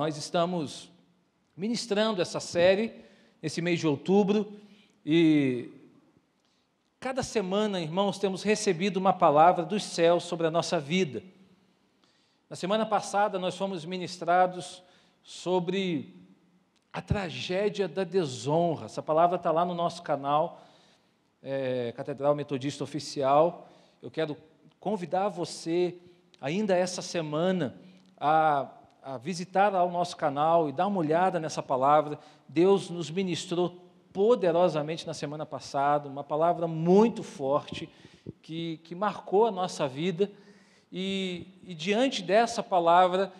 Nós estamos ministrando essa série nesse mês de outubro e cada semana, irmãos, temos recebido uma palavra dos céus sobre a nossa vida. Na semana passada nós fomos ministrados sobre a tragédia da desonra. Essa palavra está lá no nosso canal, Catedral Metodista Oficial. Eu quero convidar você, ainda essa semana, a visitar lá o nosso canal e dar uma olhada nessa palavra. Deus nos ministrou poderosamente na semana passada, uma palavra muito forte, que marcou a nossa vida, e diante dessa palavra,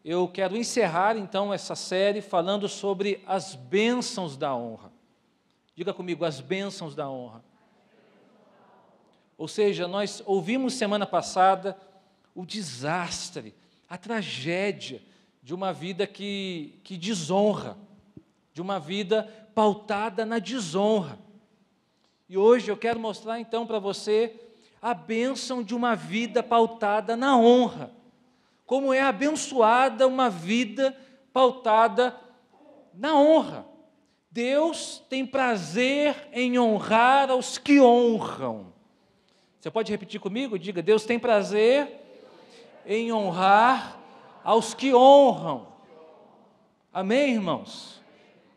eu quero encerrar então essa série falando sobre as bênçãos da honra. Diga comigo, as bênçãos da honra. Ou seja, nós ouvimos semana passada o desastre, a tragédia de uma vida que desonra, de uma vida pautada na desonra. E hoje eu quero mostrar então para você a bênção de uma vida pautada na honra. Como é abençoada uma vida pautada na honra. Deus tem prazer em honrar aos que honram. Você pode repetir comigo? Diga, Deus tem prazer em honrar aos que honram. Amém, irmãos?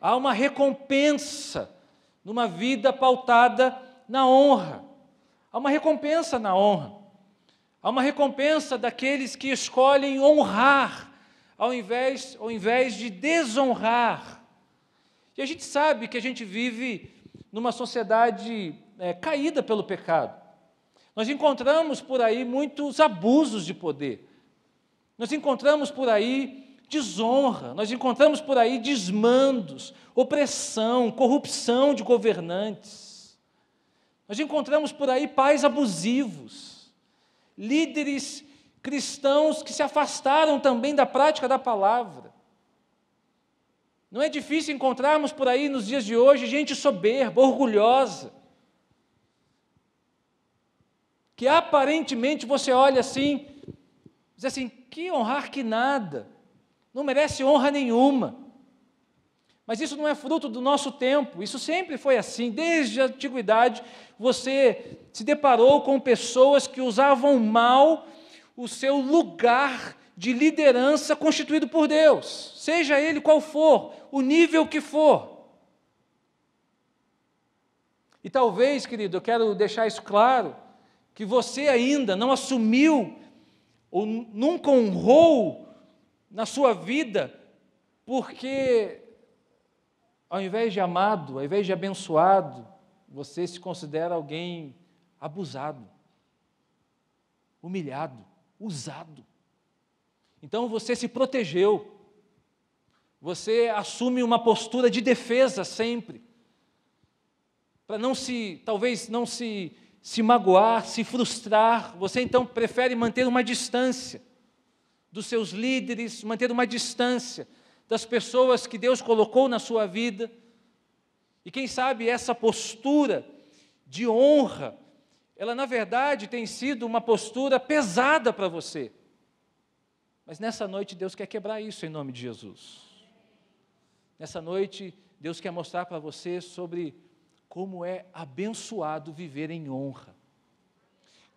Há uma recompensa numa vida pautada na honra. Há uma recompensa na honra. Há uma recompensa daqueles que escolhem honrar, ao invés de desonrar. E a gente sabe que a gente vive numa sociedade caída pelo pecado. Nós encontramos por aí muitos abusos de poder. Nós encontramos por aí desonra, nós encontramos por aí desmandos, opressão, corrupção de governantes. Nós encontramos por aí pais abusivos, líderes cristãos que se afastaram também da prática da palavra. Não é difícil encontrarmos por aí nos dias de hoje gente soberba, orgulhosa, que aparentemente você olha assim, diz assim, que honrar que nada, não merece honra nenhuma. Mas isso não é fruto do nosso tempo, isso sempre foi assim, desde a antiguidade você se deparou com pessoas que usavam mal o seu lugar de liderança constituído por Deus, seja ele qual for, o nível que for. E talvez, querido, eu quero deixar isso claro, que você ainda não assumiu ou nunca honrou na sua vida, porque ao invés de amado, ao invés de abençoado, você se considera alguém abusado, humilhado, usado. Então você se protegeu, você assume uma postura de defesa sempre, para talvez não se magoar, se frustrar. Você então prefere manter uma distância dos seus líderes, manter uma distância das pessoas que Deus colocou na sua vida. E quem sabe essa postura de honra, ela na verdade tem sido uma postura pesada para você. Mas nessa noite Deus quer quebrar isso em nome de Jesus. Nessa noite Deus quer mostrar para você sobre como é abençoado viver em honra.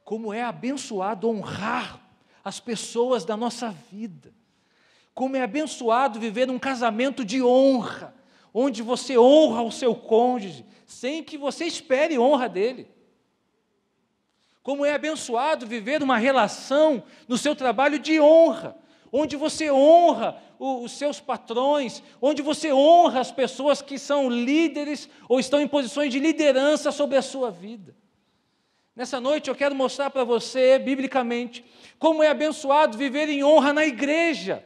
Como é abençoado honrar as pessoas da nossa vida. Como é abençoado viver um casamento de honra, onde você honra o seu cônjuge, sem que você espere honra dele. Como é abençoado viver uma relação no seu trabalho de honra, onde você honra os seus patrões, onde você honra as pessoas que são líderes ou estão em posições de liderança sobre a sua vida. Nessa noite eu quero mostrar para você, biblicamente, como é abençoado viver em honra na igreja,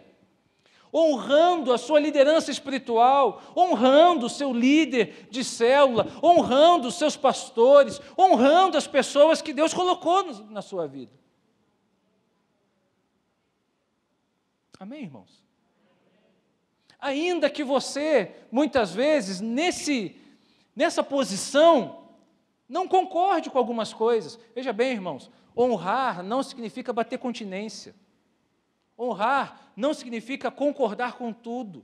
honrando a sua liderança espiritual, honrando o seu líder de célula, honrando os seus pastores, honrando as pessoas que Deus colocou na sua vida. Amém, irmãos? Ainda que você, muitas vezes, nessa posição, não concorde com algumas coisas. Veja bem, irmãos, honrar não significa bater continência. Honrar não significa concordar com tudo,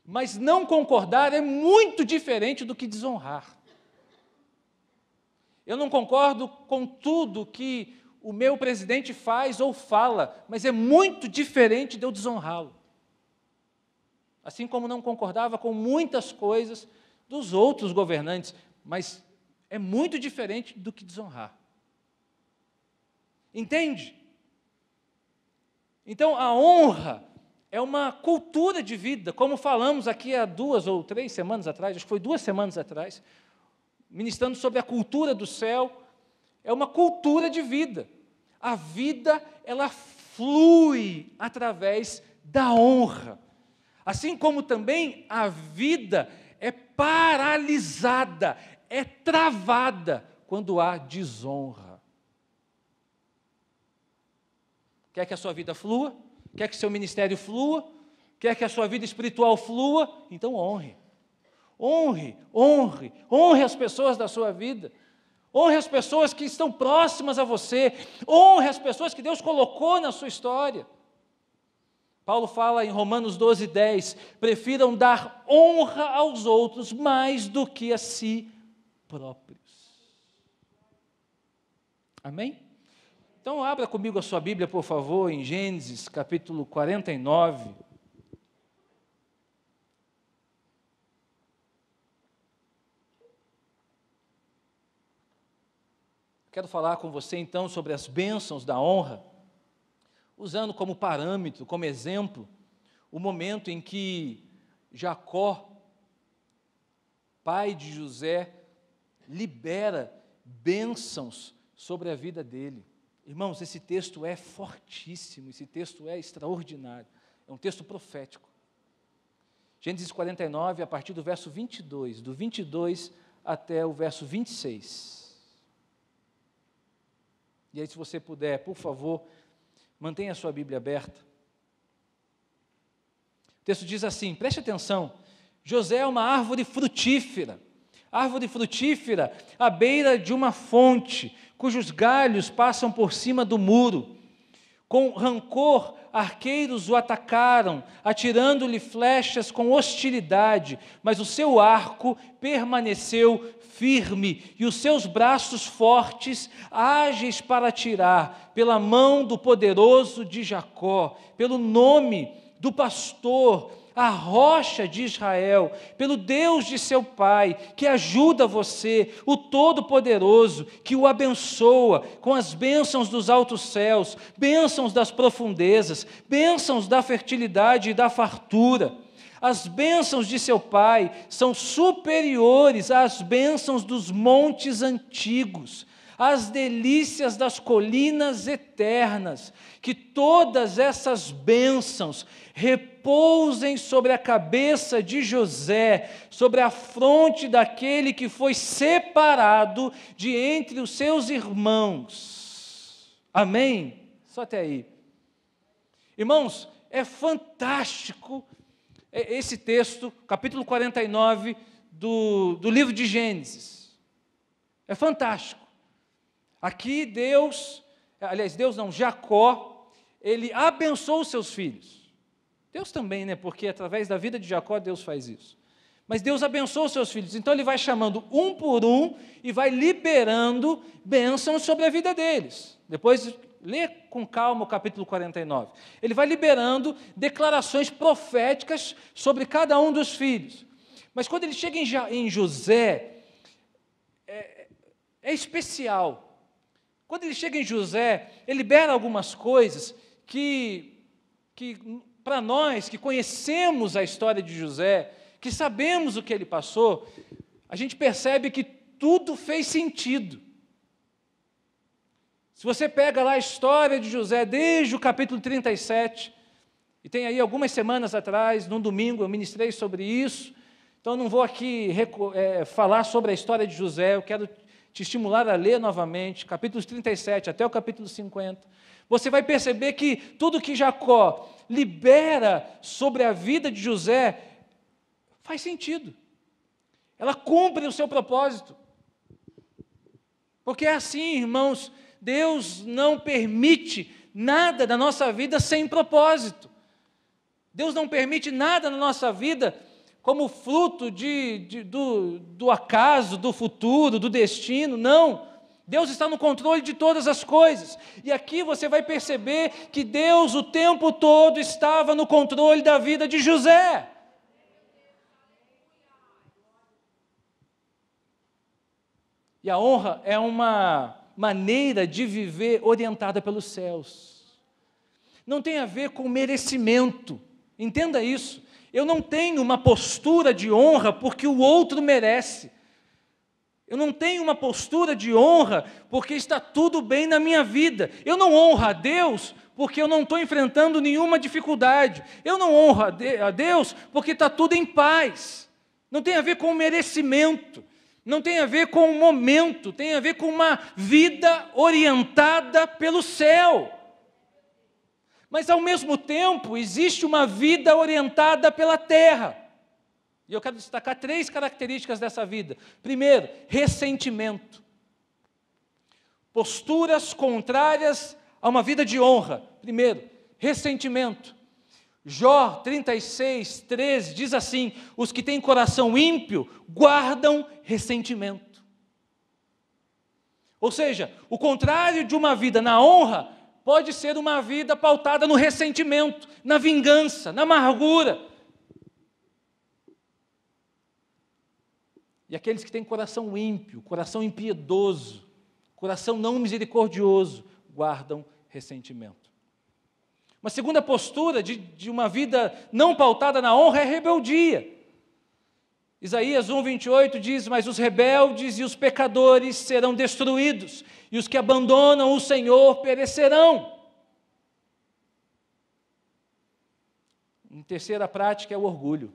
mas não concordar é muito diferente do que desonrar. Eu não concordo com tudo que o meu presidente faz ou fala, mas é muito diferente de eu desonrá-lo. Assim como não concordava com muitas coisas dos outros governantes, mas é muito diferente do que desonrar. Entende? Então, a honra é uma cultura de vida, como falamos aqui há 2 ou 3 semanas atrás, acho que foi 2 semanas atrás, ministrando sobre a cultura do céu. É uma cultura de vida. A vida, ela flui através da honra. Assim como também a vida é paralisada, é travada quando há desonra. Quer que a sua vida flua? Quer que seu ministério flua? Quer que a sua vida espiritual flua? Então honre. Honre, honre, honre as pessoas da sua vida. Honre as pessoas que estão próximas a você. Honre as pessoas que Deus colocou na sua história. Paulo fala em Romanos 12:10, prefiram dar honra aos outros mais do que a si próprios. Amém? Então abra comigo a sua Bíblia, por favor, em Gênesis capítulo 49. Quero falar com você então sobre as bênçãos da honra, usando como parâmetro, como exemplo, o momento em que Jacó, pai de José, libera bênçãos sobre a vida dele. Irmãos, esse texto é fortíssimo, esse texto é extraordinário, é um texto profético. Gênesis 49, a partir do verso 22, do 22 até o verso 26. E aí, se você puder, por favor, mantenha a sua Bíblia aberta. O texto diz assim, preste atenção, José é uma árvore frutífera à beira de uma fonte, cujos galhos passam por cima do muro. Com rancor, arqueiros o atacaram, atirando-lhe flechas com hostilidade, mas o seu arco permaneceu firme, e os seus braços fortes, ágeis para atirar, pela mão do poderoso de Jacó, pelo nome do pastor, a rocha de Israel, pelo Deus de seu pai, que ajuda você, o Todo-Poderoso, que o abençoa com as bênçãos dos altos céus, bênçãos das profundezas, bênçãos da fertilidade e da fartura. As bênçãos de seu pai são superiores às bênçãos dos montes antigos, às delícias das colinas eternas. Que todas essas bênçãos repousem sobre a cabeça de José, sobre a fronte daquele que foi separado de entre os seus irmãos. Amém? Só até aí. Irmãos, é fantástico esse texto, capítulo 49 do livro de Gênesis. É fantástico. Aqui Jacó, ele abençoou os seus filhos. Deus também, né? Porque através da vida de Jacó, Deus faz isso. Mas Deus abençoou os seus filhos. Então ele vai chamando um por um e vai liberando bênçãos sobre a vida deles. Depois, lê com calma o capítulo 49. Ele vai liberando declarações proféticas sobre cada um dos filhos. Mas quando ele chega em José, é especial. Quando ele chega em José, ele libera algumas coisas que para nós que conhecemos a história de José, que sabemos o que ele passou, a gente percebe que tudo fez sentido. Se você pega lá a história de José, desde o capítulo 37, e tem aí algumas semanas atrás, num domingo, eu ministrei sobre isso, então não vou aqui falar sobre a história de José, eu quero te estimular a ler novamente, capítulos 37 até o capítulo 50, você vai perceber que tudo que Jacó libera sobre a vida de José faz sentido. Ela cumpre o seu propósito. Porque é assim, irmãos, Deus não permite nada na nossa vida sem propósito. Deus não permite nada na nossa vida como fruto do acaso, do futuro, do destino. Não. Deus está no controle de todas as coisas. E aqui você vai perceber que Deus o tempo todo estava no controle da vida de José. E a honra é uma maneira de viver orientada pelos céus. Não tem a ver com merecimento. Entenda isso. Eu não tenho uma postura de honra porque o outro merece. Eu não tenho uma postura de honra porque está tudo bem na minha vida. Eu não honro a Deus porque eu não estou enfrentando nenhuma dificuldade. Eu não honro a Deus porque está tudo em paz. Não tem a ver com merecimento. Não tem a ver com o momento. Tem a ver com uma vida orientada pelo céu. Mas, ao mesmo tempo, existe uma vida orientada pela terra. E eu quero destacar 3 características dessa vida. Primeiro, ressentimento. Posturas contrárias a uma vida de honra. Primeiro, ressentimento. Jó 36, 13 diz assim: os que têm coração ímpio guardam ressentimento. Ou seja, o contrário de uma vida na honra pode ser uma vida pautada no ressentimento, na vingança, na amargura. E aqueles que têm coração ímpio, coração impiedoso, coração não misericordioso, guardam ressentimento. Uma segunda postura de uma vida não pautada na honra é rebeldia. Isaías 1:28 diz: mas os rebeldes e os pecadores serão destruídos, e os que abandonam o Senhor perecerão. Uma terceira prática é o orgulho.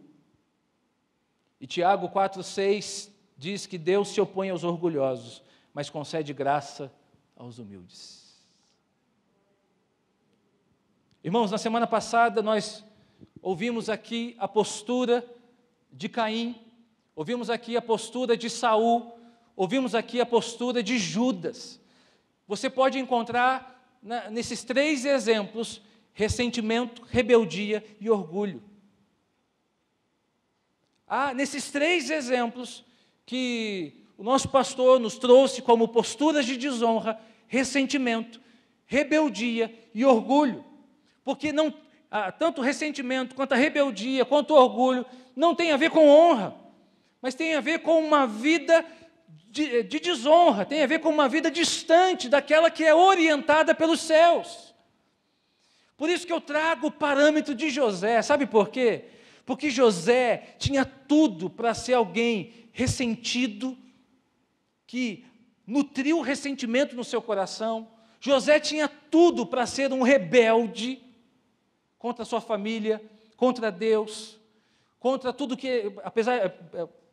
E Tiago 4:6 diz que Deus se opõe aos orgulhosos, mas concede graça aos humildes. Irmãos, na semana passada nós ouvimos aqui a postura de Caim, ouvimos aqui a postura de Saul, ouvimos aqui a postura de Judas. Você pode encontrar nesses 3 exemplos ressentimento, rebeldia e orgulho. Nesses 3 exemplos que o nosso pastor nos trouxe como posturas de desonra, ressentimento, rebeldia e orgulho. Porque tanto o ressentimento, quanto a rebeldia, quanto o orgulho, não tem a ver com honra, mas tem a ver com uma vida de desonra, tem a ver com uma vida distante daquela que é orientada pelos céus. Por isso que eu trago o parâmetro de José, sabe por quê? Porque José tinha tudo para ser alguém ressentido, que nutriu o ressentimento no seu coração. José tinha tudo para ser um rebelde contra a sua família, contra Deus, contra tudo que,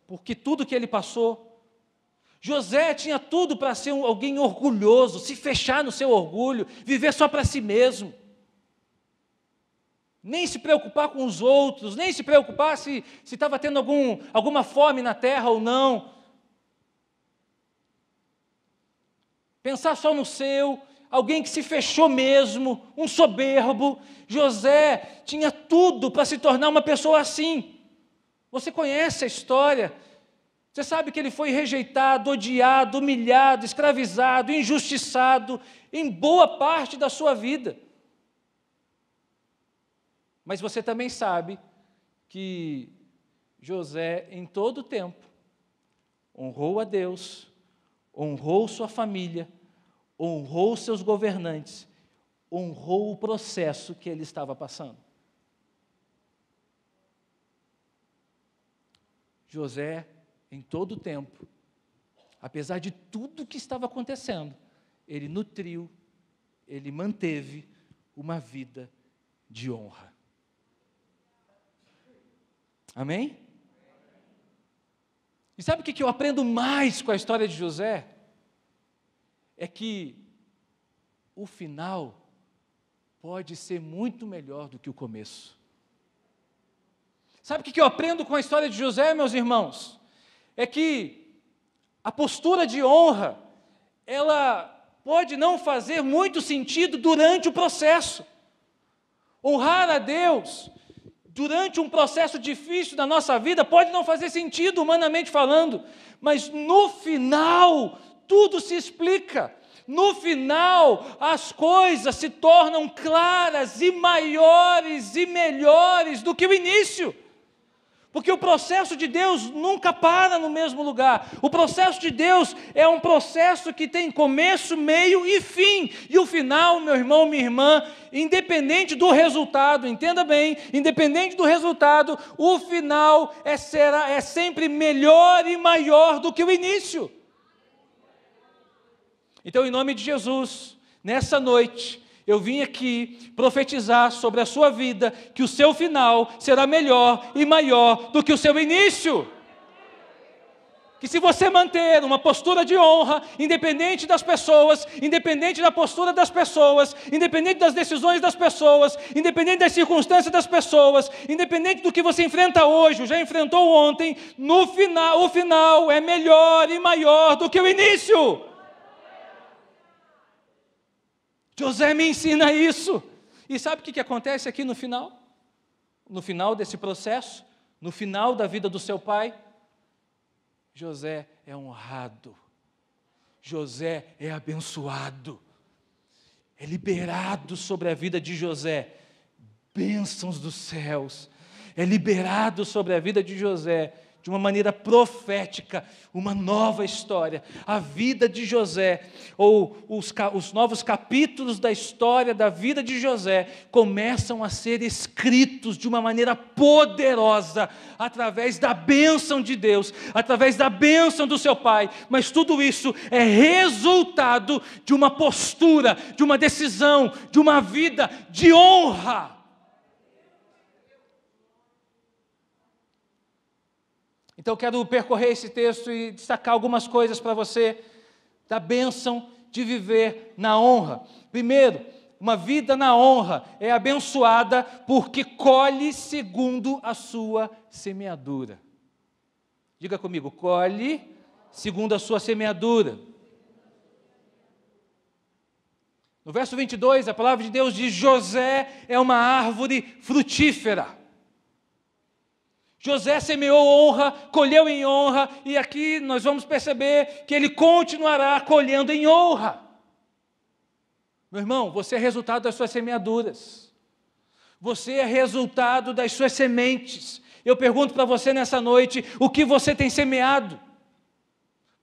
porque tudo que ele passou. José tinha tudo para ser alguém orgulhoso, se fechar no seu orgulho, viver só para si mesmo. Nem se preocupar com os outros, nem se preocupar se estava tendo alguma fome na terra ou não. Pensar só no seu, alguém que se fechou mesmo, um soberbo. José tinha tudo para se tornar uma pessoa assim. Você conhece a história. Você sabe que ele foi rejeitado, odiado, humilhado, escravizado, injustiçado em boa parte da sua vida. Mas você também sabe que José, em todo o tempo, honrou a Deus, honrou sua família, honrou seus governantes, honrou o processo que ele estava passando. José, em todo o tempo, apesar de tudo que estava acontecendo, ele nutriu, ele manteve uma vida de honra. Amém? E sabe o que eu aprendo mais com a história de José? É que o final pode ser muito melhor do que o começo. Sabe o que eu aprendo com a história de José, meus irmãos? É que a postura de honra, ela pode não fazer muito sentido durante o processo. Honrar a Deus durante um processo difícil da nossa vida pode não fazer sentido, humanamente falando, mas no final tudo se explica. No final, as coisas se tornam claras e maiores e melhores do que o início. Porque o processo de Deus nunca para no mesmo lugar. O processo de Deus é um processo que tem começo, meio e fim. E o final, meu irmão, minha irmã, independente do resultado, entenda bem, independente do resultado, o final é sempre melhor e maior do que o início. Então, em nome de Jesus, nessa noite, eu vim aqui profetizar sobre a sua vida, que o seu final será melhor e maior do que o seu início. Que se você manter uma postura de honra, independente das pessoas, independente da postura das pessoas, independente das decisões das pessoas, independente das circunstâncias das pessoas, independente do que você enfrenta hoje, ou já enfrentou ontem, no final, o final é melhor e maior do que o início. José me ensina isso. E sabe o que acontece aqui no final? No final desse processo, no final da vida do seu pai, José é honrado, José é abençoado, é liberado sobre a vida de José bênçãos dos céus, é liberado sobre a vida de José de uma maneira profética, uma nova história. A vida de José, ou os novos capítulos da história da vida de José, começam a ser escritos de uma maneira poderosa, através da bênção de Deus, através da bênção do seu pai, mas tudo isso é resultado de uma postura, de uma decisão, de uma vida de honra. Então eu quero percorrer esse texto e destacar algumas coisas para você da bênção de viver na honra. Primeiro, uma vida na honra é abençoada porque colhe segundo a sua semeadura. Diga comigo, colhe segundo a sua semeadura. No verso 22, a palavra de Deus diz: José é uma árvore frutífera. José semeou honra, colheu em honra, e aqui nós vamos perceber que ele continuará colhendo em honra. Meu irmão, você é resultado das suas semeaduras. Você é resultado das suas sementes. Eu pergunto para você nessa noite, o que você tem semeado?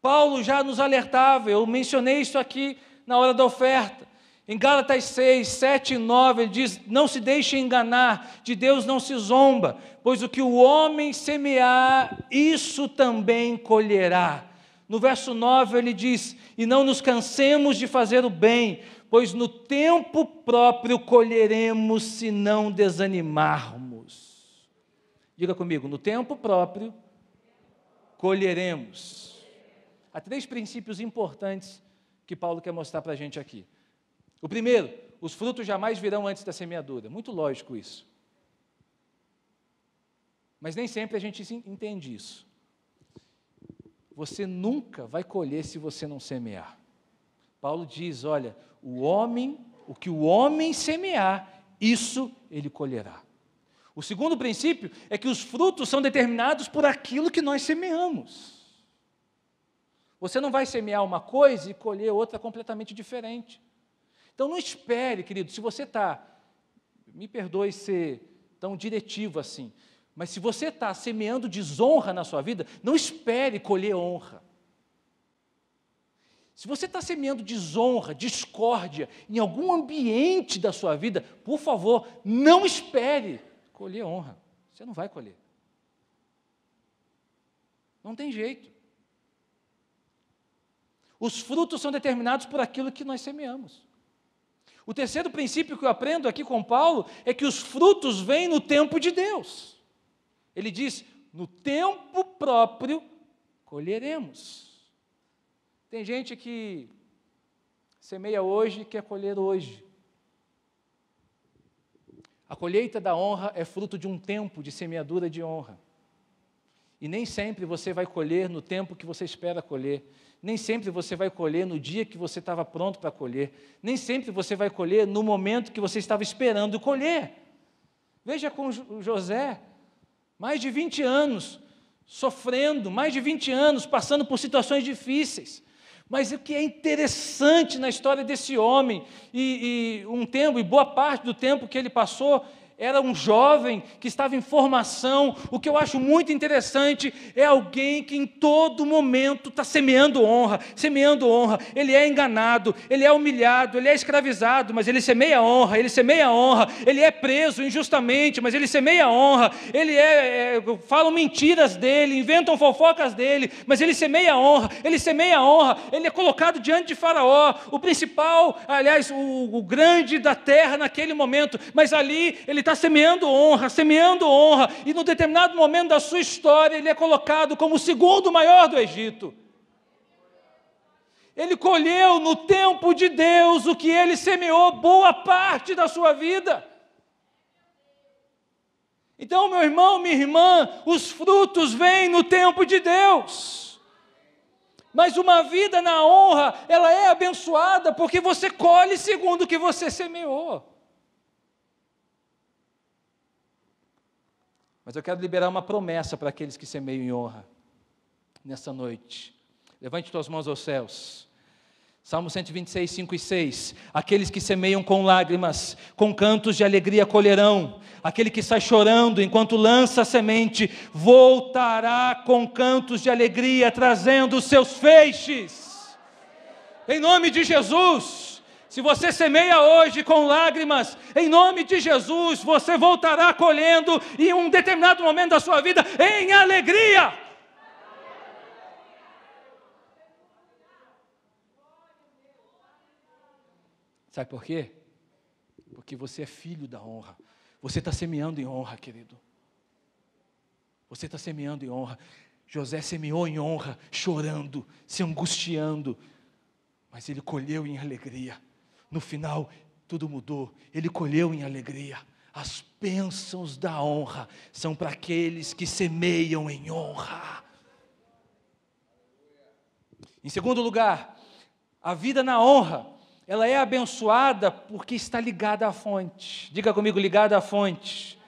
Paulo já nos alertava, eu mencionei isso aqui na hora da oferta. Em Gálatas 6, 7 e 9, ele diz: não se deixe enganar, de Deus não se zomba, pois o que o homem semear, isso também colherá. No verso 9 ele diz: e não nos cansemos de fazer o bem, pois no tempo próprio colheremos se não desanimarmos. Diga comigo, no tempo próprio colheremos. Há 3 princípios importantes que Paulo quer mostrar para a gente aqui. O primeiro, os frutos jamais virão antes da semeadura. Muito lógico isso. Mas nem sempre a gente entende isso. Você nunca vai colher se você não semear. Paulo diz, olha, o que o homem semear, isso ele colherá. O segundo princípio é que os frutos são determinados por aquilo que nós semeamos. Você não vai semear uma coisa e colher outra completamente diferente. Então não espere, querido, se você está, me perdoe ser tão diretivo assim, mas se você está semeando desonra na sua vida, não espere colher honra. Se você está semeando desonra, discórdia em algum ambiente da sua vida, por favor, não espere colher honra. Você não vai colher. Não tem jeito. Os frutos são determinados por aquilo que nós semeamos. O terceiro princípio que eu aprendo aqui com Paulo é que os frutos vêm no tempo de Deus. Ele diz, no tempo próprio colheremos. Tem gente que semeia hoje e quer colher hoje. A colheita da honra é fruto de um tempo de semeadura de honra. E nem sempre você vai colher no tempo que você espera colher. Nem sempre você vai colher no dia que você estava pronto para colher. Nem sempre você vai colher no momento que você estava esperando colher. Veja com José, mais de 20 anos sofrendo, mais de 20 anos passando por situações difíceis. Mas o que é interessante na história desse homem, e boa parte do tempo que ele passou, era um jovem que estava em formação. O que eu acho muito interessante é alguém que em todo momento está semeando honra, semeando honra. Ele é enganado, ele é humilhado, ele é escravizado, mas ele semeia honra, ele semeia honra. Ele é preso injustamente, mas ele semeia honra. Falam mentiras dele, inventam fofocas dele, mas ele semeia honra, ele semeia honra. Ele é colocado diante de Faraó, o principal, aliás, o grande da terra naquele momento, mas ali ele está semeando honra, e num determinado momento da sua história, ele é colocado como o segundo maior do Egito. Ele colheu no tempo de Deus o que ele semeou boa parte da sua vida. Então, meu irmão, minha irmã, os frutos vêm no tempo de Deus. Mas uma vida na honra, ela é abençoada porque você colhe segundo o que você semeou. Mas eu quero liberar uma promessa para aqueles que semeiam em honra, nessa noite. Levante suas mãos aos céus. Salmo 126, 5 e 6. Aqueles que semeiam com lágrimas, com cantos de alegria colherão. Aquele que sai chorando enquanto lança a semente, voltará com cantos de alegria, trazendo os seus feixes. Em nome de Jesus. Se você semeia hoje com lágrimas, em nome de Jesus, você voltará colhendo em um determinado momento da sua vida em alegria. Sabe por quê? Porque você é filho da honra. Você está semeando em honra, querido. Você está semeando em honra. José semeou em honra, chorando, se angustiando, mas ele colheu em alegria. No final, tudo mudou. Ele colheu em alegria. As bênçãos da honra são para aqueles que semeiam em honra. Em segundo lugar, a vida na honra, ela é abençoada porque está ligada à fonte. Diga comigo, ligada à fonte.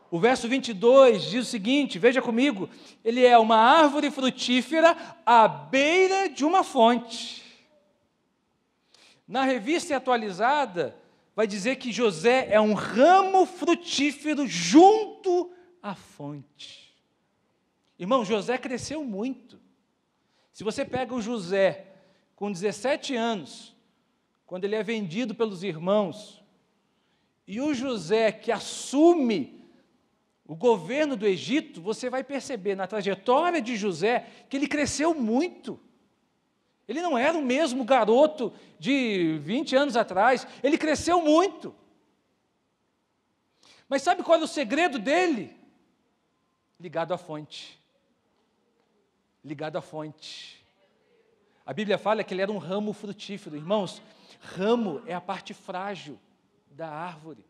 O verso 22 diz o seguinte, veja comigo, ele é uma árvore frutífera à beira de uma fonte. Na revista atualizada, vai dizer que José é um ramo frutífero junto à fonte. Irmão, José cresceu muito. Se você pega o José com 17 anos, quando ele é vendido pelos irmãos, e o José que assume o governo do Egito, você vai perceber na trajetória de José que ele cresceu muito. Ele não era o mesmo garoto de 20 anos atrás, ele cresceu muito. Mas sabe qual é o segredo dele? Ligado à fonte. Ligado à fonte. A Bíblia fala que ele era um ramo frutífero. Irmãos, ramo é a parte frágil da árvore.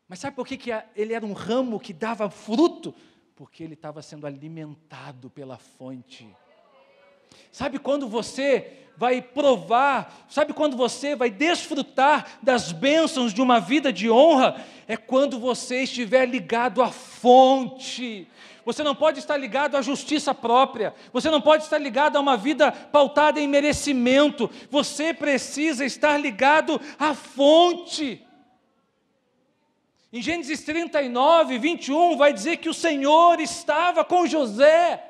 Mas sabe por que ele era um ramo que dava fruto? Porque ele estava sendo alimentado pela fonte. Sabe quando você vai provar, sabe quando você vai desfrutar das bênçãos de uma vida de honra? É quando você estiver ligado à fonte. Você não pode estar ligado à justiça própria, você não pode estar ligado a uma vida pautada em merecimento, você precisa estar ligado à fonte. Em Gênesis 39, 21, vai dizer que o Senhor estava com José.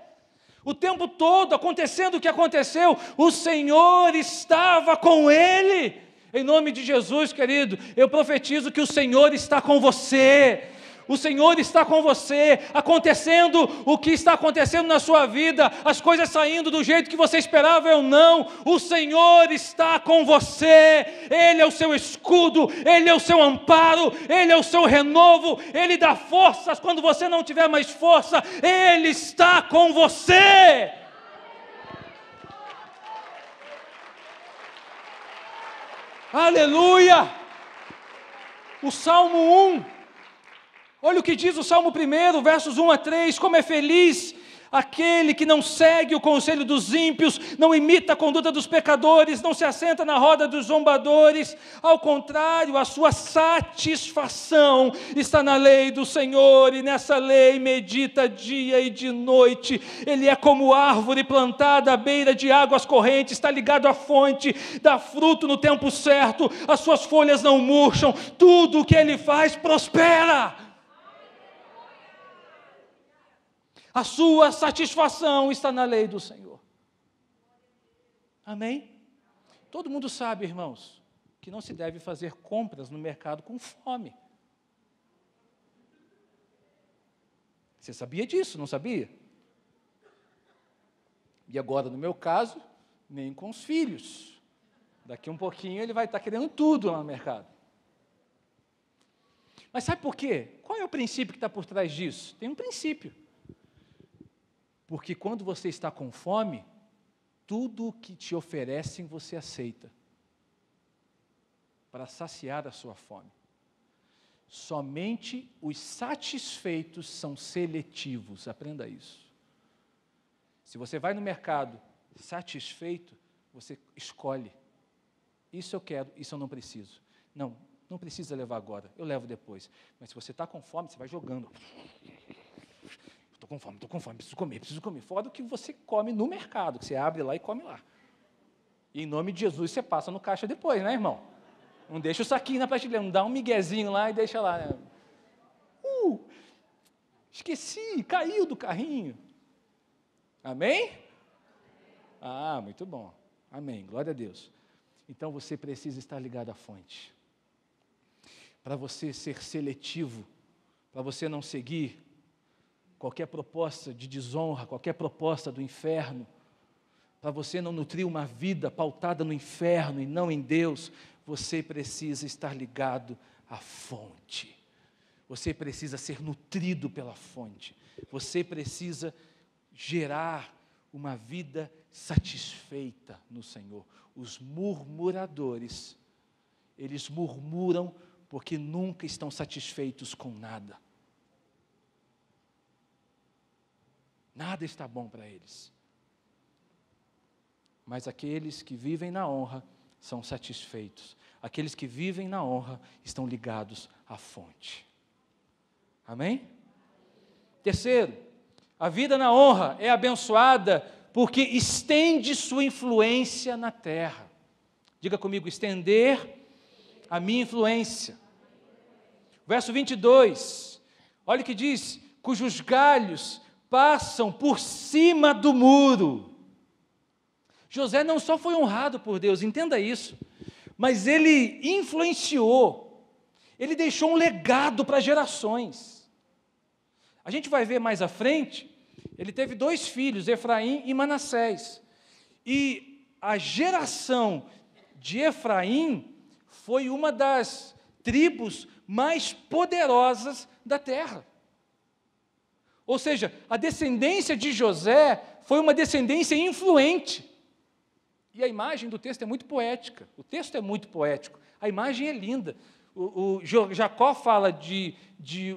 O tempo todo, acontecendo o que aconteceu, o Senhor estava com ele. Em nome de Jesus, querido, eu profetizo que o Senhor está com você. O Senhor está com você, acontecendo o que está acontecendo na sua vida, as coisas saindo do jeito que você esperava ou não, o Senhor está com você, Ele é o seu escudo, Ele é o seu amparo, Ele é o seu renovo, Ele dá forças quando você não tiver mais força, Ele está com você. Aleluia! O Salmo 1, Olha o que diz o Salmo 1, versos 1 a 3, como é feliz aquele que não segue o conselho dos ímpios, não imita a conduta dos pecadores, não se assenta na roda dos zombadores, ao contrário, a sua satisfação está na lei do Senhor, e nessa lei medita dia e de noite. Ele é como árvore plantada à beira de águas correntes, está ligado à fonte, dá fruto no tempo certo, as suas folhas não murcham, tudo o que ele faz prospera. A sua satisfação está na lei do Senhor. Amém? Todo mundo sabe, irmãos, que não se deve fazer compras no mercado com fome. Você sabia disso, não sabia? E agora, no meu caso, nem com os filhos. Daqui um pouquinho ele vai estar querendo tudo lá no mercado. Mas sabe por quê? Qual é o princípio que está por trás disso? Tem um princípio. Porque quando você está com fome, tudo o que te oferecem você aceita, para saciar a sua fome. Somente os satisfeitos são seletivos, aprenda isso. Se você vai no mercado satisfeito, você escolhe. Isso eu quero, isso eu não preciso. Não precisa levar agora, eu levo depois. Mas se você está com fome, você vai jogando. Estou com fome, preciso comer. Fora o que você come no mercado, que você abre lá e come lá. E em nome de Jesus você passa no caixa depois, né, irmão? Não deixa o saquinho na prateleira, não dá um miguezinho lá e deixa lá. Né? Esqueci, caiu do carrinho. Amém? Ah, muito bom. Amém, glória a Deus. Então você precisa estar ligado à fonte. Para você ser seletivo, para você não seguir qualquer proposta de desonra, qualquer proposta do inferno, para você não nutrir uma vida pautada no inferno e não em Deus, você precisa estar ligado à fonte. Você precisa ser nutrido pela fonte. Você precisa gerar uma vida satisfeita no Senhor. Os murmuradores, eles murmuram porque nunca estão satisfeitos com nada. Nada está bom para eles. Mas aqueles que vivem na honra são satisfeitos. Aqueles que vivem na honra estão ligados à fonte. Amém? Terceiro, a vida na honra é abençoada porque estende sua influência na terra. Diga comigo, estender a minha influência. Verso 22, olha o que diz, cujos galhos passam por cima do muro. José não só foi honrado por Deus, entenda isso, mas ele influenciou, ele deixou um legado para gerações. A gente vai ver mais à frente, ele teve 2 filhos, Efraim e Manassés, e a geração de Efraim foi uma das tribos mais poderosas da terra. Ou seja, a descendência de José foi uma descendência influente. E a imagem do texto é muito poética. O texto é muito poético. A imagem é linda. O Jacó fala de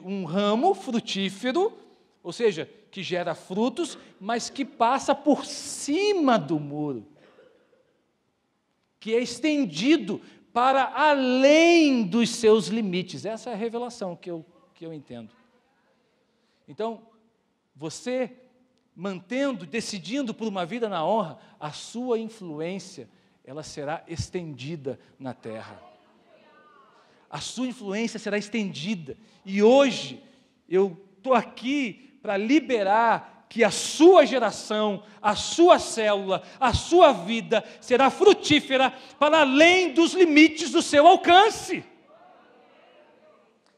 um ramo frutífero, ou seja, que gera frutos, mas que passa por cima do muro, que é estendido para além dos seus limites. Essa é a revelação que eu entendo. Então, você decidindo por uma vida na honra, a sua influência, ela será estendida na terra. A sua influência será estendida. E hoje, eu estou aqui para liberar que a sua geração, a sua célula, a sua vida será frutífera para além dos limites do seu alcance.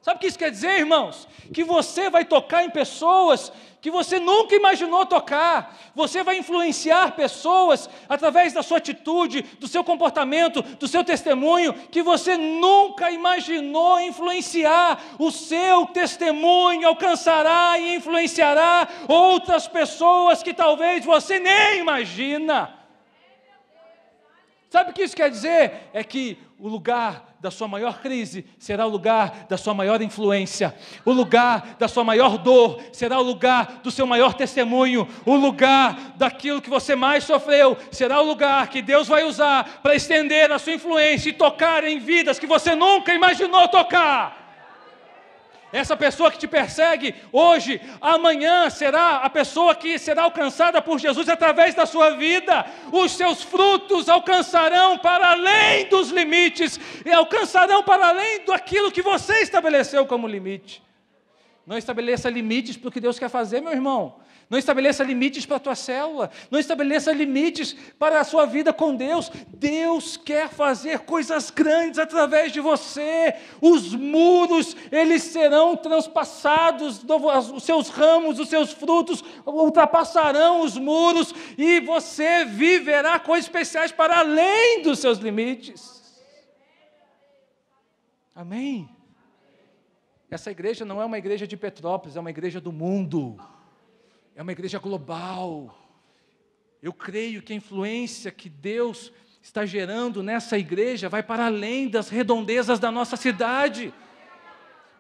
Sabe o que isso quer dizer, irmãos? Que você vai tocar em pessoas que você nunca imaginou tocar. Você vai influenciar pessoas através da sua atitude, do seu comportamento, do seu testemunho, que você nunca imaginou influenciar. O seu testemunho alcançará e influenciará outras pessoas que talvez você nem imagina. Sabe o que isso quer dizer? É que o lugar da sua maior crise será o lugar da sua maior influência. O lugar da sua maior dor será o lugar do seu maior testemunho. O lugar daquilo que você mais sofreu será o lugar que Deus vai usar para estender a sua influência e tocar em vidas que você nunca imaginou tocar. Essa pessoa que te persegue hoje, amanhã será a pessoa que será alcançada por Jesus através da sua vida. Os seus frutos alcançarão para além dos limites, e alcançarão para além daquilo que você estabeleceu como limite. Não estabeleça limites para o que Deus quer fazer, meu irmão. Não estabeleça limites para a tua célula. Não estabeleça limites para a sua vida com Deus. Deus quer fazer coisas grandes através de você. Os muros, eles serão transpassados. Os seus ramos, os seus frutos ultrapassarão os muros. E você viverá coisas especiais para além dos seus limites. Amém? Essa igreja não é uma igreja de Petrópolis, é uma igreja do mundo. É uma igreja global. Eu creio que a influência que Deus está gerando nessa igreja vai para além das redondezas da nossa cidade.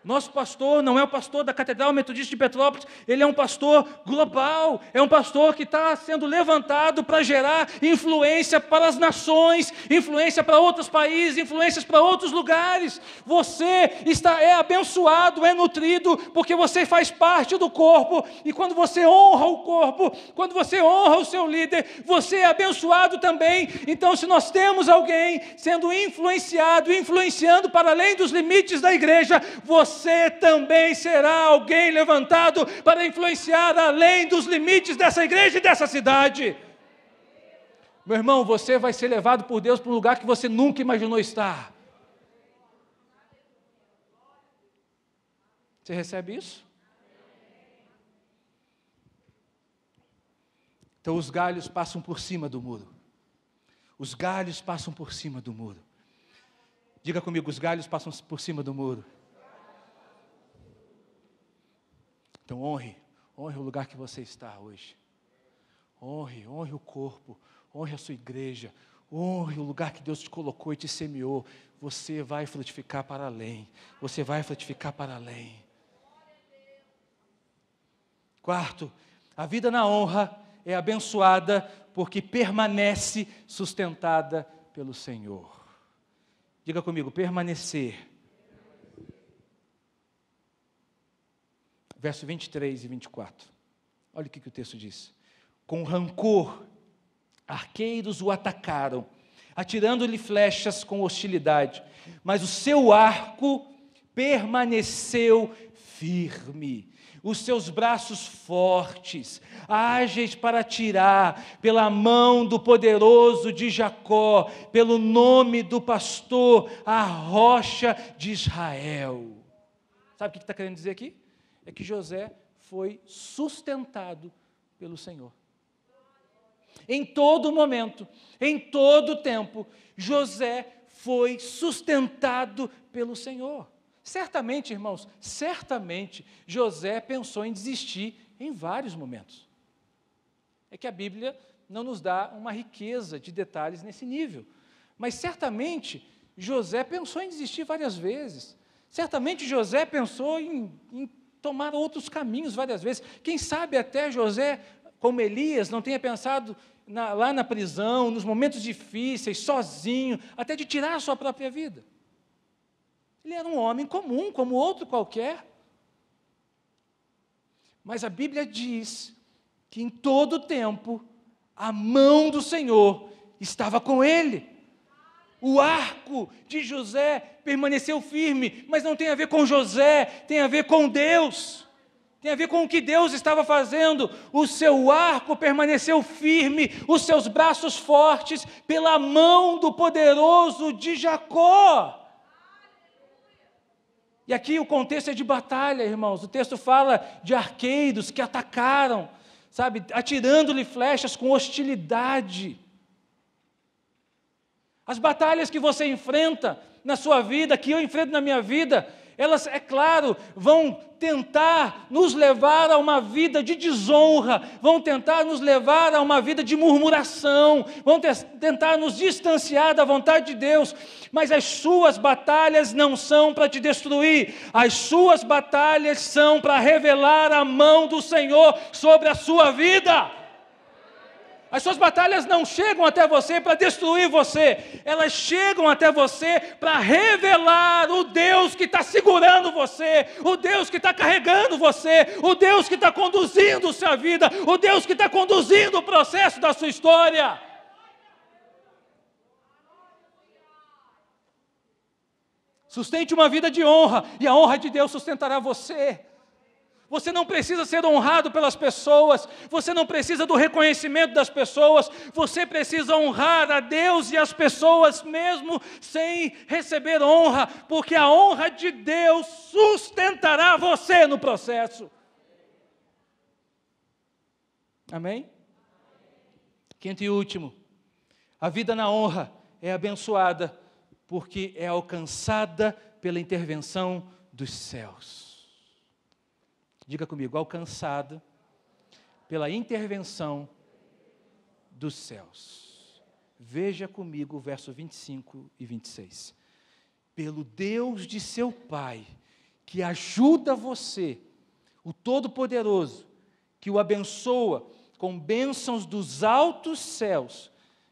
Nosso pastor não é o pastor da Catedral Metodista de Petrópolis, ele é um pastor global, é um pastor que está sendo levantado para gerar influência para as nações, influência para outros países, influências para outros lugares. Você é abençoado, é nutrido, porque você faz parte do corpo, e quando você honra o corpo, quando você honra o seu líder, você é abençoado também. Então, se nós temos alguém sendo influenciado, influenciando para além dos limites da igreja, você também será alguém levantado para influenciar além dos limites dessa igreja e dessa cidade. Meu irmão, você vai ser levado por Deus para um lugar que você nunca imaginou estar. Você recebe isso? Então os galhos passam por cima do muro. Os galhos passam por cima do muro. Diga comigo, os galhos passam por cima do muro. Então honre o lugar que você está hoje. Honre o corpo, honre a sua igreja, honre o lugar que Deus te colocou e te semeou. Você vai frutificar para além, você vai frutificar para além. Quarto, a vida na honra é abençoada porque permanece sustentada pelo Senhor. Diga comigo, permanecer. Verso 23 e 24. Olha o que o texto diz. Com rancor, arqueiros o atacaram, atirando-lhe flechas com hostilidade, mas o seu arco permaneceu firme. Os seus braços fortes, ágeis para atirar, pela mão do poderoso de Jacó, pelo nome do pastor, a rocha de Israel. Sabe o que está querendo dizer aqui? É que José foi sustentado pelo Senhor. Em todo momento, em todo tempo, José foi sustentado pelo Senhor. Certamente, irmãos, certamente, José pensou em desistir em vários momentos. É que a Bíblia não nos dá uma riqueza de detalhes nesse nível. Mas certamente, José pensou em desistir várias vezes. Certamente, José pensou em tomar outros caminhos várias vezes. Quem sabe até José, como Elias, não tenha pensado lá na prisão, nos momentos difíceis, sozinho, até de tirar a sua própria vida. Ele era um homem comum, como outro qualquer. Mas a Bíblia diz que em todo o tempo, a mão do Senhor estava com ele. O arco de José permaneceu firme, mas não tem a ver com José, tem a ver com Deus. Tem a ver com o que Deus estava fazendo. O seu arco permaneceu firme, os seus braços fortes, pela mão do poderoso de Jacó. E aqui o contexto é de batalha, irmãos. O texto fala de arqueiros que atacaram, sabe, atirando-lhe flechas com hostilidade. As batalhas que você enfrenta na sua vida, que eu enfrento na minha vida, elas, é claro, vão tentar nos levar a uma vida de desonra, vão tentar nos levar a uma vida de murmuração, vão tentar nos distanciar da vontade de Deus, mas as suas batalhas não são para te destruir, as suas batalhas são para revelar a mão do Senhor sobre a sua vida. As suas batalhas não chegam até você para destruir você, elas chegam até você para revelar o Deus que está segurando você, o Deus que está carregando você, o Deus que está conduzindo a sua vida, o Deus que está conduzindo o processo da sua história. Sustente uma vida de honra, e a honra de Deus sustentará você. Você não precisa ser honrado pelas pessoas, você não precisa do reconhecimento das pessoas, você precisa honrar a Deus e as pessoas mesmo sem receber honra, porque a honra de Deus sustentará você no processo. Amém? Quinto e último, a vida na honra é abençoada porque é alcançada pela intervenção dos céus. Diga comigo, alcançada pela intervenção dos céus. Veja comigo o verso 25 e 26. Pelo Deus de seu Pai, que ajuda você, o Todo-Poderoso, que o abençoa com bênçãos dos altos céus,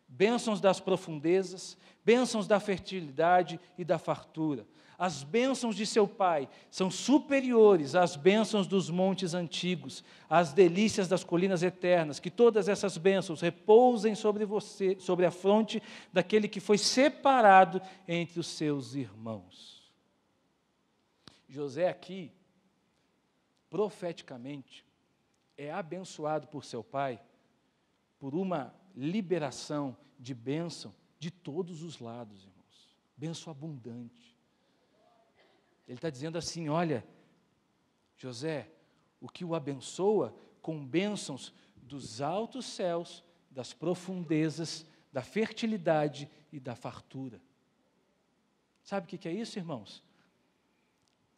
bênçãos das profundezas, bênçãos da fertilidade e da fartura. As bênçãos de seu Pai são superiores às bênçãos dos montes antigos, às delícias das colinas eternas. Que todas essas bênçãos repousem sobre você, sobre a fronte daquele que foi separado entre os seus irmãos. José aqui, profeticamente, é abençoado por seu pai por uma liberação de bênção de todos os lados, irmãos. Bênção abundante. Ele está dizendo assim, olha, José, o que o abençoa com bênçãos dos altos céus, das profundezas, da fertilidade e da fartura. Sabe o que é isso, irmãos?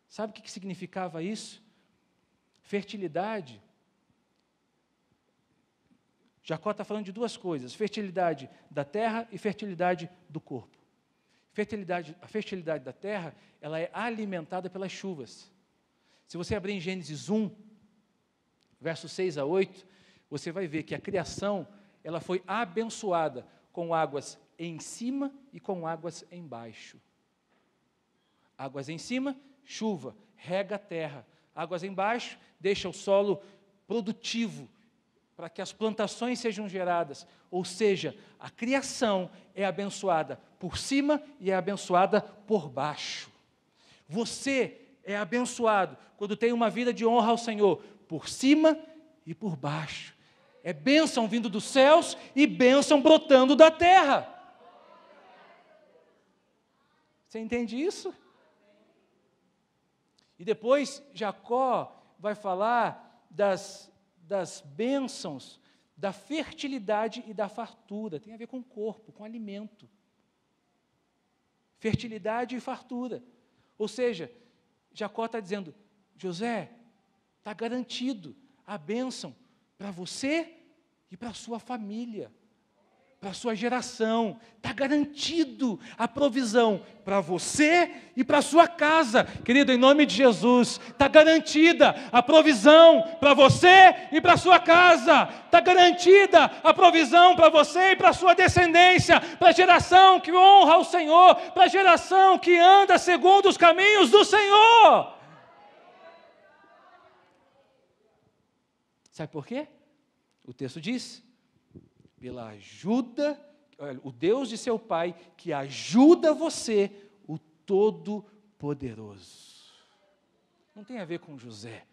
Sabe o que significava isso? Fertilidade. Jacó está falando de duas coisas, fertilidade da terra e fertilidade do corpo. A fertilidade da terra, ela é alimentada pelas chuvas. Se você abrir em Gênesis 1, versos 6 a 8, você vai ver que a criação, ela foi abençoada com águas em cima e com águas embaixo. Águas em cima, chuva, rega a terra. Águas embaixo, deixa o solo produtivo, para que as plantações sejam geradas, ou seja, a criação é abençoada por cima e é abençoada por baixo. Você é abençoado quando tem uma vida de honra ao Senhor, por cima e por baixo. É bênção vindo dos céus e bênção brotando da terra. Você entende isso? E depois Jacó vai falar das bênçãos, da fertilidade e da fartura. Tem a ver com o corpo, com o alimento. Fertilidade e fartura. Ou seja, Jacó está dizendo, José, está garantido a bênção para você e para a sua família, para a sua geração. Está garantido a provisão para você e para a sua casa. Querido, em nome de Jesus, está garantida a provisão para você e para a sua casa. Está garantida a provisão para você e para a sua descendência, para a geração que honra o Senhor, para a geração que anda segundo os caminhos do Senhor. Sabe por quê? O texto diz, pela ajuda, o Deus de seu Pai, que ajuda você, o Todo-Poderoso. Não tem a ver com José,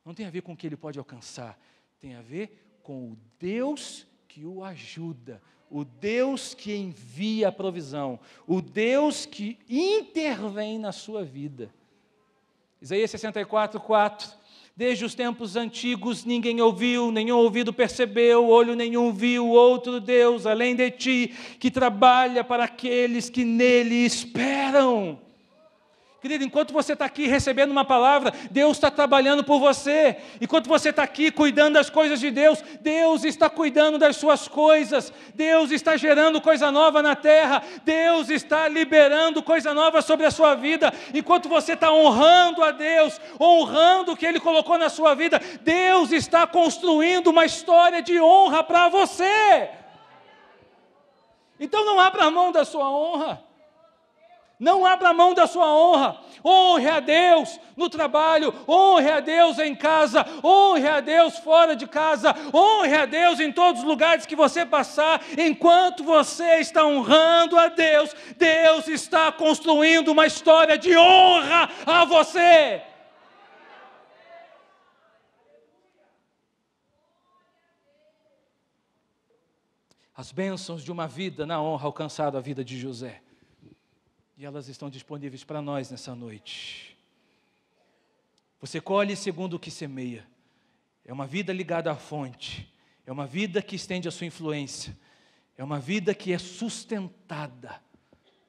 não tem a ver com o que ele pode alcançar, tem a ver com o Deus que o ajuda, o Deus que envia a provisão, o Deus que intervém na sua vida. Isaías 64, 4. Desde os tempos antigos ninguém ouviu, nenhum ouvido percebeu, olho nenhum viu outro Deus além de ti, que trabalha para aqueles que nele esperam. Querido, enquanto você está aqui recebendo uma palavra, Deus está trabalhando por você. Enquanto você está aqui cuidando das coisas de Deus, Deus está cuidando das suas coisas. Deus está gerando coisa nova na terra. Deus está liberando coisa nova sobre a sua vida. Enquanto você está honrando a Deus, honrando o que Ele colocou na sua vida, Deus está construindo uma história de honra para você. Então não abra mão da sua honra. Não abra mão da sua honra. Honre a Deus no trabalho, honre a Deus em casa, honre a Deus fora de casa, honre a Deus em todos os lugares que você passar. Enquanto você está honrando a Deus, Deus está construindo uma história de honra a você. As bênçãos de uma vida na honra alcançaram a vida de José. E elas estão disponíveis para nós nessa noite. Você colhe segundo o que semeia. É uma vida ligada à fonte. É uma vida que estende a sua influência. É uma vida que é sustentada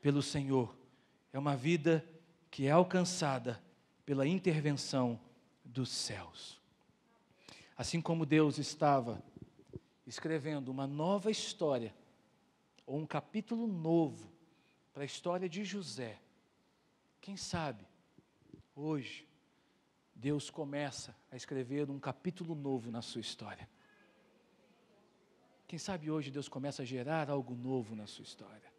pelo Senhor. É uma vida que é alcançada pela intervenção dos céus. Assim como Deus estava escrevendo uma nova história, ou um capítulo novo, para a história de José, quem sabe, hoje, Deus começa a escrever um capítulo novo na sua história. Quem sabe hoje Deus começa a gerar algo novo na sua história.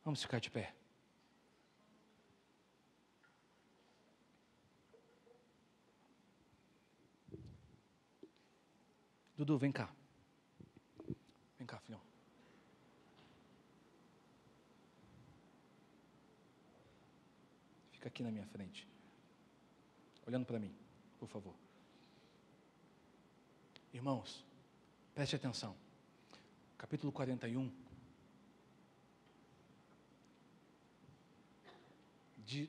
Vamos ficar de pé. Dudu, vem cá. Vem cá, filhão. Fica aqui na minha frente, olhando para mim, por favor. Irmãos, preste atenção. Capítulo 41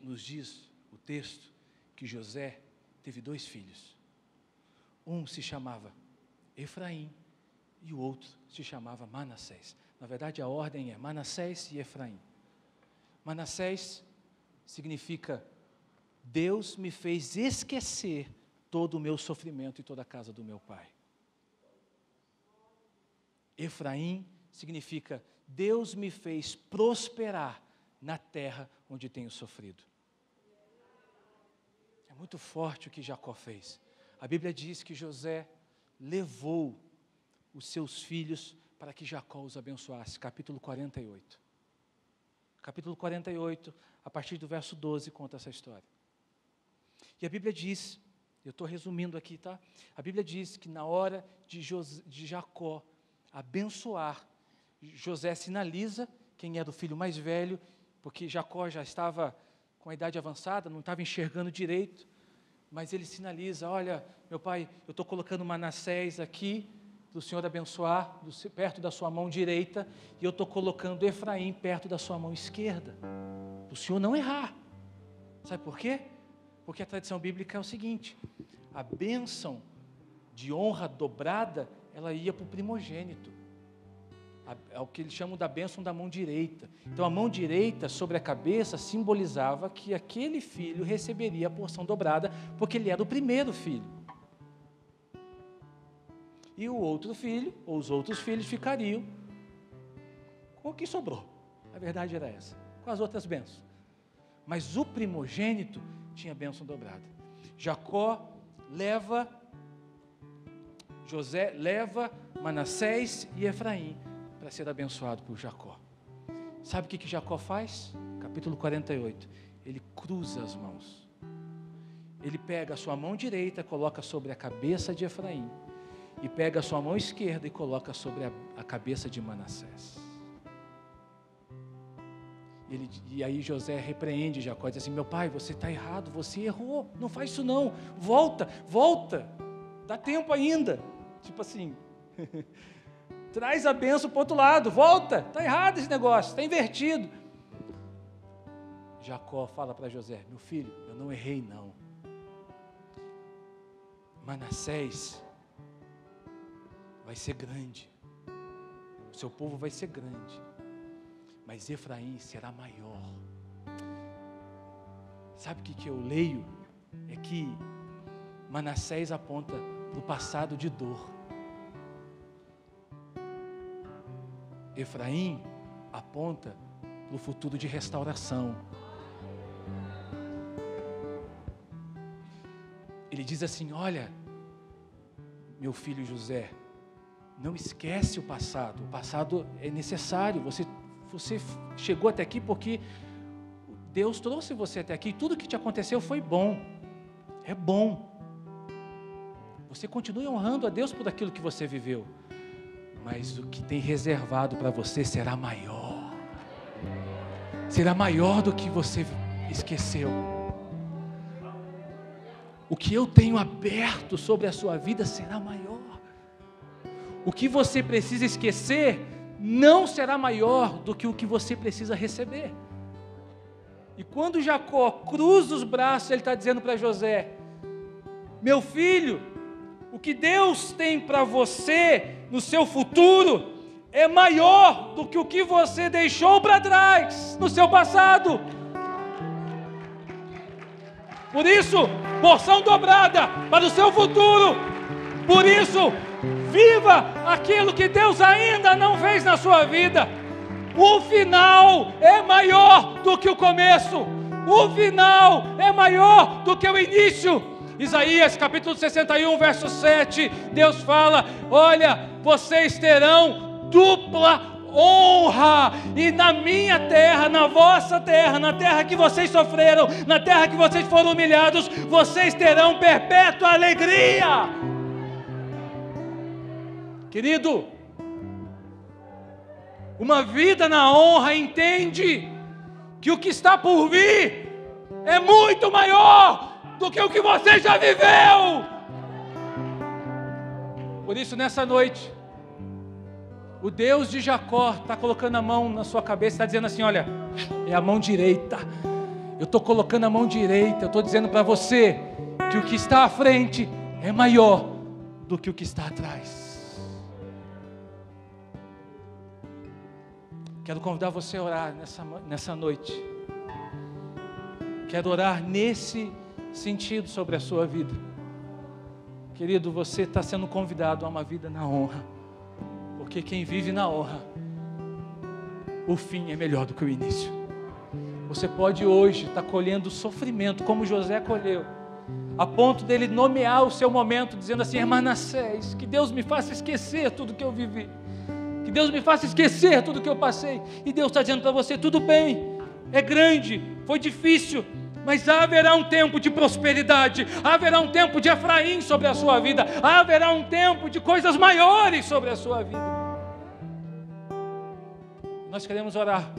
nos diz o texto que José teve 2 filhos. Um se chamava Efraim e o outro se chamava Manassés. Na verdade, a ordem é Manassés e Efraim. Manassés significa: Deus me fez esquecer todo o meu sofrimento e toda a casa do meu pai. Efraim significa: Deus me fez prosperar na terra onde tenho sofrido. É muito forte o que Jacó fez. A Bíblia diz que José levou os seus filhos para que Jacó os abençoasse. Capítulo 48. Capítulo 48, a partir do verso 12, conta essa história. E a Bíblia diz, eu estou resumindo aqui, tá? A Bíblia diz que na hora de Jacó abençoar, José sinaliza quem era o filho mais velho, porque Jacó já estava com a idade avançada, não estava enxergando direito, mas ele sinaliza: olha, meu pai, eu estou colocando Manassés aqui, do Senhor abençoar, perto da sua mão direita, e eu estou colocando Efraim perto da sua mão esquerda, para o Senhor não errar. Sabe por quê? Porque a tradição bíblica é o seguinte: a bênção de honra dobrada, ela ia para o primogênito. É o que eles chamam da bênção da mão direita. Então a mão direita sobre a cabeça simbolizava que aquele filho receberia a porção dobrada, porque ele era o primeiro filho. E o outro filho, ou os outros filhos, ficariam com o que sobrou. A verdade era essa, com as outras bênçãos. Mas o primogênito tinha bênção dobrada. José leva Manassés e Efraim para ser abençoado por Jacó. Sabe o que Jacó faz? Capítulo 48. Ele cruza as mãos. Ele pega a sua mão direita, coloca sobre a cabeça de Efraim, e pega a sua mão esquerda e coloca sobre a cabeça de Manassés. E aí José repreende Jacó, diz assim: meu pai, você está errado, você errou, não faz isso não, volta, dá tempo ainda, tipo assim, traz a bênção para o outro lado, volta, está errado esse negócio, está invertido. Jacó fala para José: meu filho, eu não errei não, Manassés vai ser grande, o seu povo vai ser grande, mas Efraim será maior. Sabe o que eu leio? É que Manassés aponta para o passado de dor. Efraim aponta para o futuro de restauração. Ele diz assim: olha, meu filho José, não esquece o passado é necessário, você chegou até aqui porque Deus trouxe você até aqui, tudo que te aconteceu foi bom, é bom, você continue honrando a Deus por aquilo que você viveu, mas o que tem reservado para você será maior do que você esqueceu. O que eu tenho aberto sobre a sua vida será maior. O que você precisa esquecer não será maior do que o que você precisa receber. E quando Jacó cruza os braços, ele está dizendo para José: meu filho, o que Deus tem para você no seu futuro é maior do que o que você deixou para trás no seu passado. Por isso, porção dobrada para o seu futuro. Por isso, viva aquilo que Deus ainda não fez na sua vida. O final é maior do que o começo. O final é maior do que o início. Isaías capítulo 61, verso 7, Deus fala: olha, vocês terão dupla honra, e na minha terra, na vossa terra, na terra que vocês sofreram, na terra que vocês foram humilhados, vocês terão perpétua alegria. Querido, uma vida na honra entende que o que está por vir é muito maior do que o que você já viveu. Por isso, nessa noite, o Deus de Jacó está colocando a mão na sua cabeça, está dizendo assim: olha, é a mão direita, eu estou colocando a mão direita, eu estou dizendo para você que o que está à frente é maior do que o que está atrás. Quero convidar você a orar nessa noite. Quero orar nesse sentido sobre a sua vida. Querido, você está sendo convidado a uma vida na honra. Porque quem vive na honra, o fim é melhor do que o início. Você pode hoje estar colhendo sofrimento, como José colheu, a ponto dele nomear o seu momento, dizendo assim: Manassés, que Deus me faça esquecer tudo que eu vivi, que Deus me faça esquecer tudo que eu passei. E Deus está dizendo para você: tudo bem, é grande, foi difícil, mas haverá um tempo de prosperidade, haverá um tempo de Efraim sobre a sua vida, haverá um tempo de coisas maiores sobre a sua vida. Nós queremos orar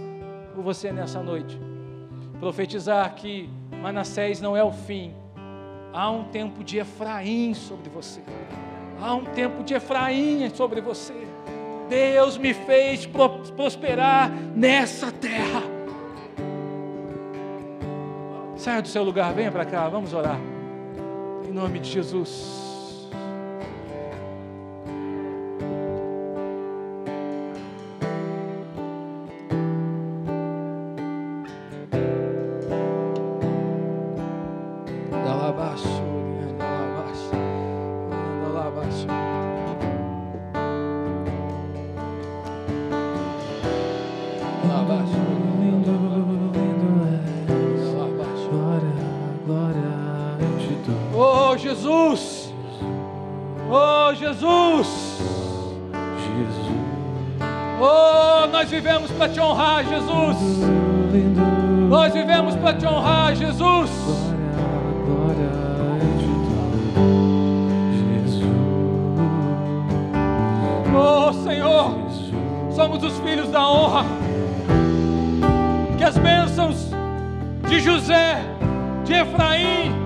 por você nessa noite, profetizar que Manassés não é o fim, há um tempo de Efraim sobre você, há um tempo de Efraim sobre você. Deus me fez prosperar nessa terra. Saia do seu lugar, venha para cá, vamos orar, em nome de Jesus. Oh Jesus, oh Jesus, oh, nós vivemos para te honrar, Jesus, nós vivemos para te honrar, Jesus. Oh Senhor, somos os filhos da honra, que as bênçãos de José, de Efraim,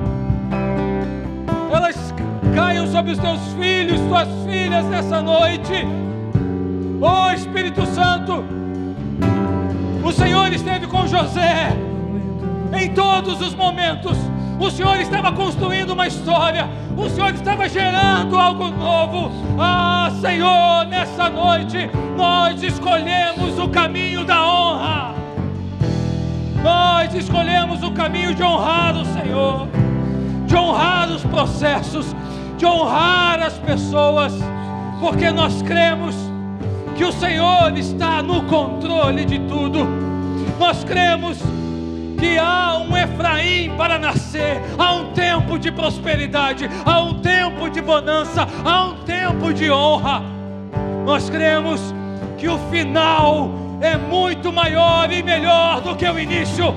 elas caiam sobre os teus filhos, tuas filhas nessa noite. Oh Espírito Santo, o Senhor esteve com José em todos os momentos. O Senhor estava construindo uma história, o Senhor estava gerando algo novo. Ah Senhor, nessa noite nós escolhemos o caminho da honra. Nós nós escolhemos o caminho de honrar o Senhor, de honrar os processos, de honrar as pessoas, porque nós cremos que o Senhor está no controle de tudo. Nós cremos que há um Efraim para nascer, há um tempo de prosperidade, há um tempo de bonança, há um tempo de honra. Nós cremos que o final é muito maior e melhor do que o início.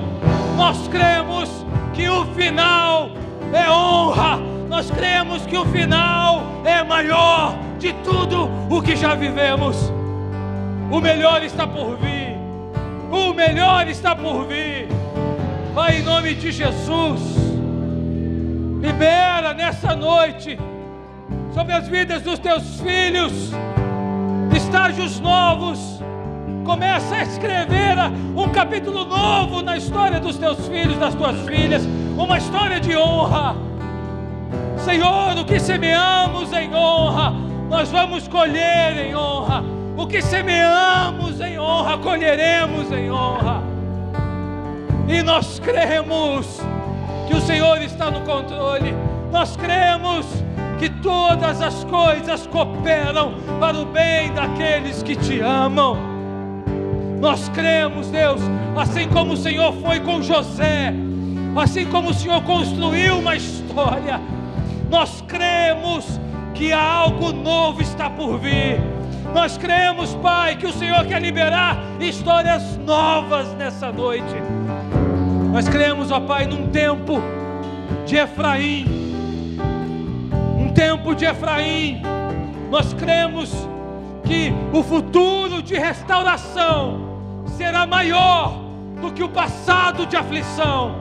Nós cremos que o final é honra. Nós cremos que o final é maior de tudo o que já vivemos. O melhor está por vir. O melhor está por vir. Pai, em nome de Jesus, libera nessa noite sobre as vidas dos teus filhos estágios novos. Começa a escrever um capítulo novo na história dos teus filhos, das tuas filhas, uma história de honra. Senhor, o que semeamos em honra, nós vamos colher em honra. O que semeamos em honra, colheremos em honra. E nós cremos que o Senhor está no controle. Nós cremos que todas as coisas cooperam para o bem daqueles que te amam. Nós cremos, Deus, assim como o Senhor foi com José, assim como o Senhor construiu uma história, nós cremos que algo novo está por vir. Nós cremos, Pai, que o Senhor quer liberar histórias novas nessa noite. Nós cremos, ó Pai, num tempo de Efraim, um tempo de Efraim. Nós cremos que o futuro de restauração será maior do que o passado de aflição.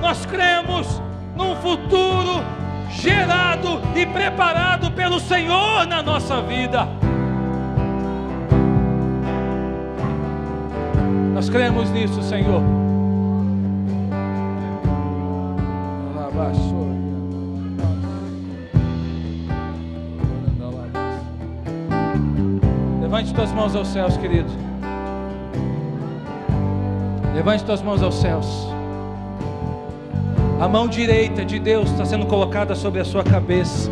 Nós cremos num futuro gerado e preparado pelo Senhor na nossa vida. Nós cremos nisso, Senhor. Levante tuas mãos aos céus, querido. Levante tuas mãos aos céus. A mão direita de Deus está sendo colocada sobre a sua cabeça.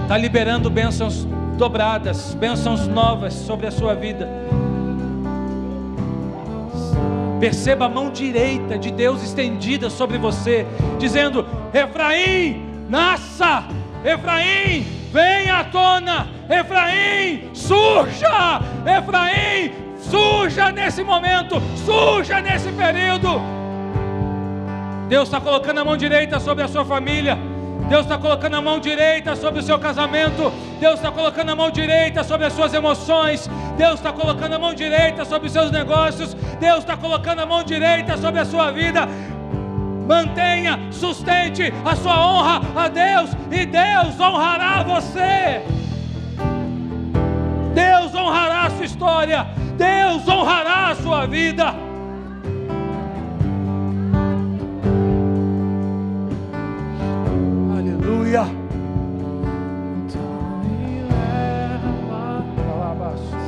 Está liberando bênçãos dobradas, bênçãos novas sobre a sua vida. Perceba a mão direita de Deus estendida sobre você, dizendo: Efraim, nasça! Efraim, venha à tona! Efraim, surja! Efraim, surja nesse momento, surja nesse período. Deus está colocando a mão direita sobre a sua família. Deus está colocando a mão direita sobre o seu casamento. Deus está colocando a mão direita sobre as suas emoções. Deus está colocando a mão direita sobre os seus negócios. Deus está colocando a mão direita sobre a sua vida. Mantenha, sustente a sua honra a Deus, e Deus honrará você. Deus honrará a sua história. Deus honrará a sua vida. Aleluia. Então me leva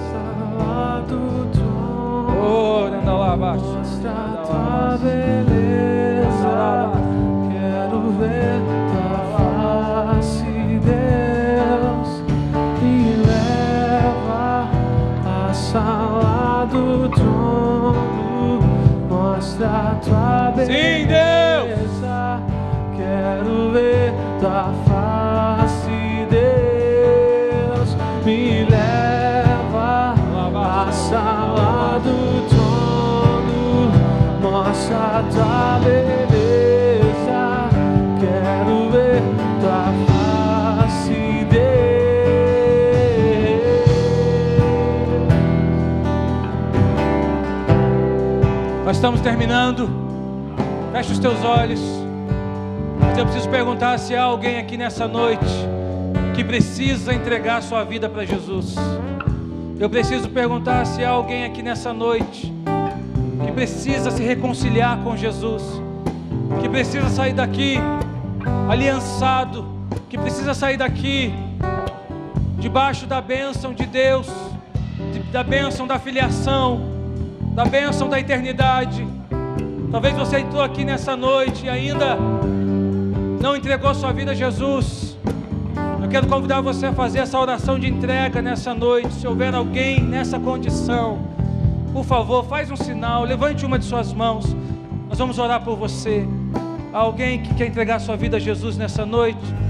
sala do trono, mostra a tua beleza. Quero ver tua face, Deus. Me leva à sala do trono, mostra a tua beleza. Sim, Deus. Quero ver tua face, Deus. Me leva à sala do trono, mostra a tua beleza. Quero ver tua face, Deus. Nós estamos terminando. Feche os teus olhos. Mas eu preciso perguntar se há alguém aqui nessa noite que precisa entregar sua vida para Jesus. Eu preciso perguntar se há alguém aqui nessa noite que precisa se reconciliar com Jesus, que precisa sair daqui aliançado, que precisa sair daqui debaixo da bênção de Deus, da bênção da filiação, da bênção da eternidade. Talvez você entrou aqui nessa noite e ainda não entregou sua vida a Jesus. Eu quero convidar você a fazer essa oração de entrega nessa noite. Se houver alguém nessa condição, por favor, faz um sinal, levante uma de suas mãos. Nós vamos orar por você. Alguém que quer entregar sua vida a Jesus nessa noite?